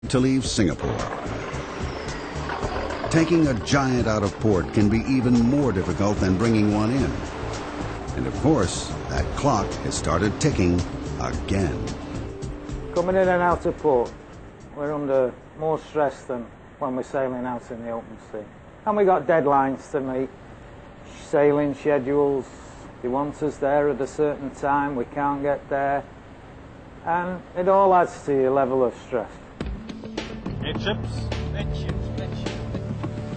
to leave Singapore. Taking a giant out of port can be even more difficult than bringing one in. And of course, that clock has started ticking again. Coming in and out of port, we're under more stress than when we're sailing out in the open sea. And we got deadlines to meet, sailing schedules. They want us there at a certain time, we can't get there. And it all adds to your level of stress.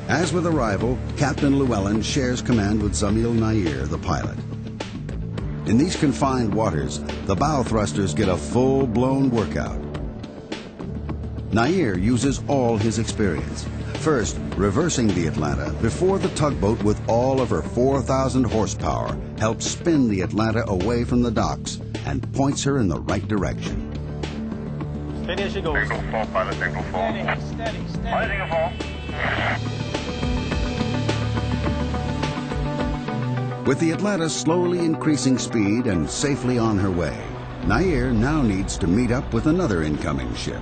As with arrival, Captain Llewellyn shares command with Zamil Nair, the pilot. In these confined waters, the bow thrusters get a full-blown workout. Nair uses all his experience. First, reversing the Atlanta before the tugboat with all of her 4,000 horsepower helps spin the Atlanta away from the docks and points her in the right direction. Steady as she goes. Single fall, pilot, single fall. Steady. Pilot, single fall. With the Atlanta slowly increasing speed and safely on her way, Nair now needs to meet up with another incoming ship.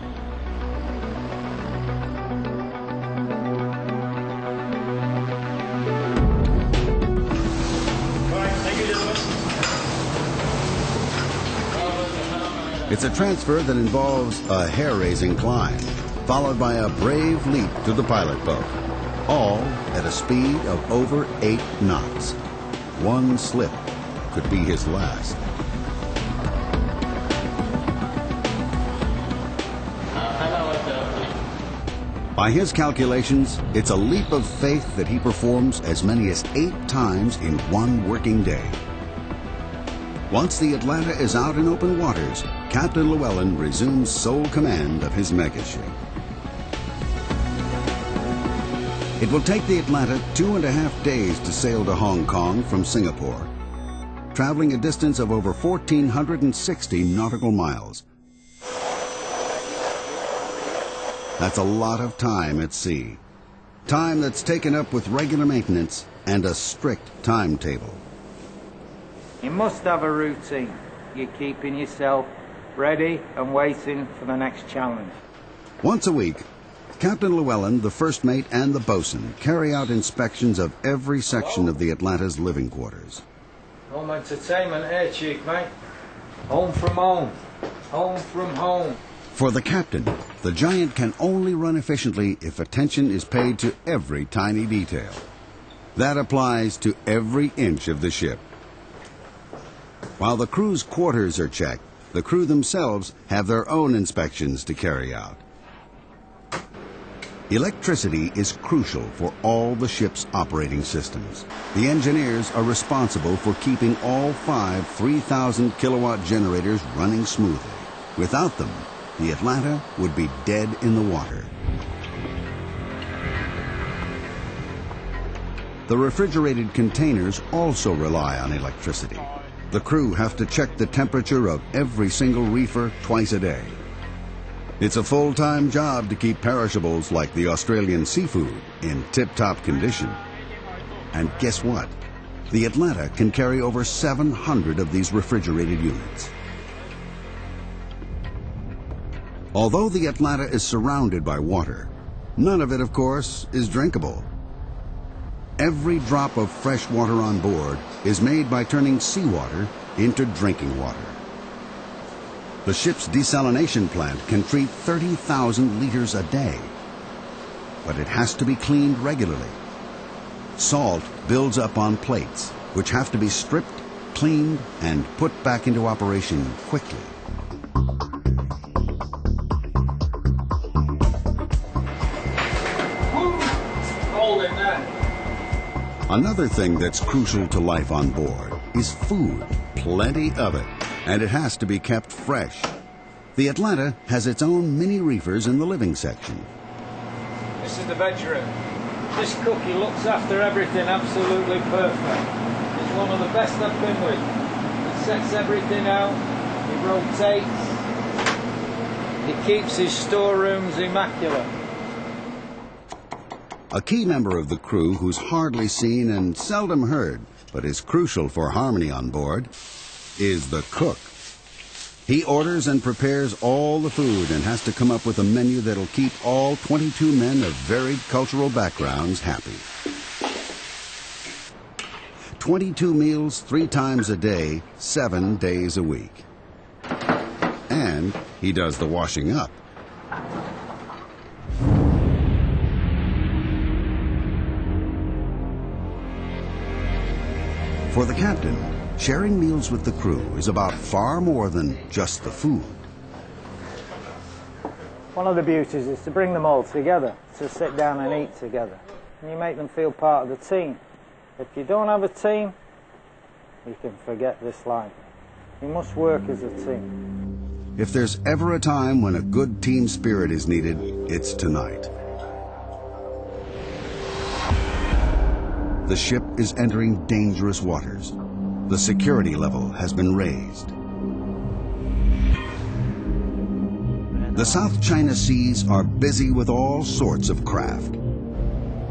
It's a transfer that involves a hair-raising climb, followed by a brave leap to the pilot boat, all at a speed of over 8 knots. One slip could be his last. By his calculations, it's a leap of faith that he performs as many as 8 times in one working day. Once the Atlanta is out in open waters, Captain Llewellyn resumes sole command of his megaship. It will take the Atlanta 2.5 days to sail to Hong Kong from Singapore, traveling a distance of over 1,460 nautical miles. That's a lot of time at sea. Time that's taken up with regular maintenance and a strict timetable. You must have a routine. You're keeping yourself ready and waiting for the next challenge. Once a week, Captain Llewellyn, the first mate, and the bosun carry out inspections of every section of the Atlanta's living quarters. Home entertainment here, Chief, mate. Home from home. Home from home. For the captain, the Giant can only run efficiently if attention is paid to every tiny detail. That applies to every inch of the ship. While the crew's quarters are checked, the crew themselves have their own inspections to carry out. Electricity is crucial for all the ship's operating systems. The engineers are responsible for keeping all 5 3,000 kilowatt generators running smoothly. Without them, the Atlanta would be dead in the water. The refrigerated containers also rely on electricity. The crew have to check the temperature of every single reefer twice a day. It's a full-time job to keep perishables like the Australian seafood in tip-top condition. And guess what? The Atlanta can carry over 700 of these refrigerated units. Although the Atlanta is surrounded by water, none of it, of course, is drinkable. Every drop of fresh water on board is made by turning seawater into drinking water. The ship's desalination plant can treat 30,000 liters a day, but it has to be cleaned regularly. Salt builds up on plates, which have to be stripped, cleaned, and put back into operation quickly. Another thing that's crucial to life on board is food, plenty of it, and it has to be kept fresh. The Atlanta has its own mini reefers in the living section. This is the bedroom. This cookie looks after everything absolutely perfect. He's one of the best I've been with. He sets everything out, he rotates, he keeps his storerooms immaculate. A key member of the crew who's hardly seen and seldom heard, but is crucial for harmony on board, is the cook. He orders and prepares all the food and has to come up with a menu that'll keep all 22 men of varied cultural backgrounds happy. 22 meals 3 times a day, 7 days a week. And he does the washing up. For the captain, sharing meals with the crew is about far more than just the food. One of the beauties is to bring them all together, to sit down and eat together. And you make them feel part of the team. If you don't have a team, you can forget this life. You must work as a team. If there's ever a time when a good team spirit is needed, it's tonight. The ship is entering dangerous waters. The security level has been raised. The South China Seas are busy with all sorts of craft.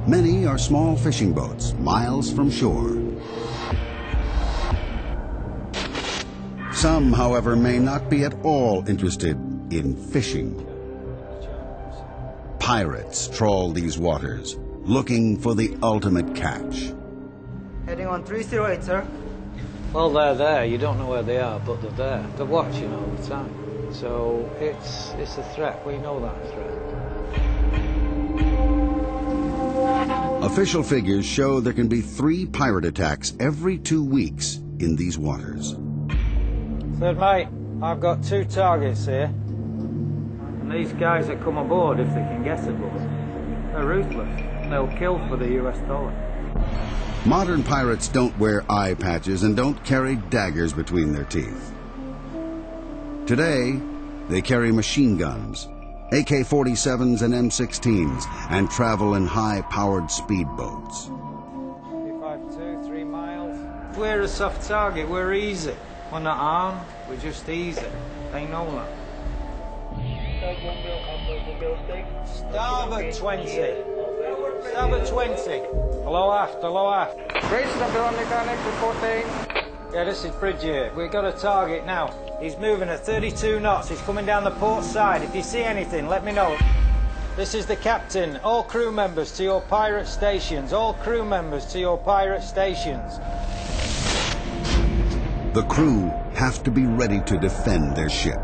Many are small fishing boats, miles from shore. Some, however, may not be at all interested in fishing. Pirates trawl these waters, looking for the ultimate catch. Heading on 308, sir. Well, they're there. You don't know where they are, but they're there. They're watching all the time. So it's a threat. We know that threat. Official figures show there can be 3 pirate attacks every 2 weeks in these waters. Third mate, I've got 2 targets here. And these guys that come aboard, if they can get aboard, they're ruthless. They'll kill for the US dollar. Modern pirates don't wear eye patches and don't carry daggers between their teeth. Today, they carry machine guns, AK-47s and M16s, and travel in high-powered speedboats. 252, 3 miles. We're a soft target. We're easy. We're not armed. We're just easy. They know that. Starboard 20. Starboard 20. Hello aft, hello aft. Bridge, number 1 mechanic reporting. Yeah, this is Bridget. We've got a target now. He's moving at 32 knots. He's coming down the port side. If you see anything, let me know. This is the captain. All crew members to your pirate stations. All crew members to your pirate stations. The crew have to be ready to defend their ship.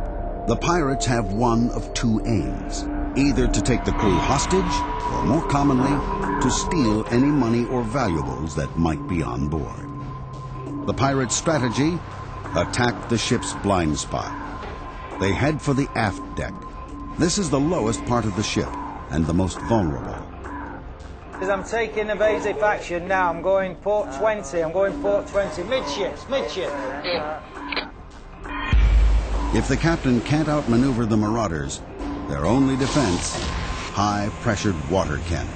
The pirates have one of 2 aims: either to take the crew hostage, or more commonly, to steal any money or valuables that might be on board. The pirates' strategy: attack the ship's blind spot. They head for the aft deck. This is the lowest part of the ship and the most vulnerable. As I'm taking evasive action now, I'm going port 20. I'm going port 20. Midships, midship. If the captain can't outmaneuver the marauders, their only defense: high-pressured water cannon.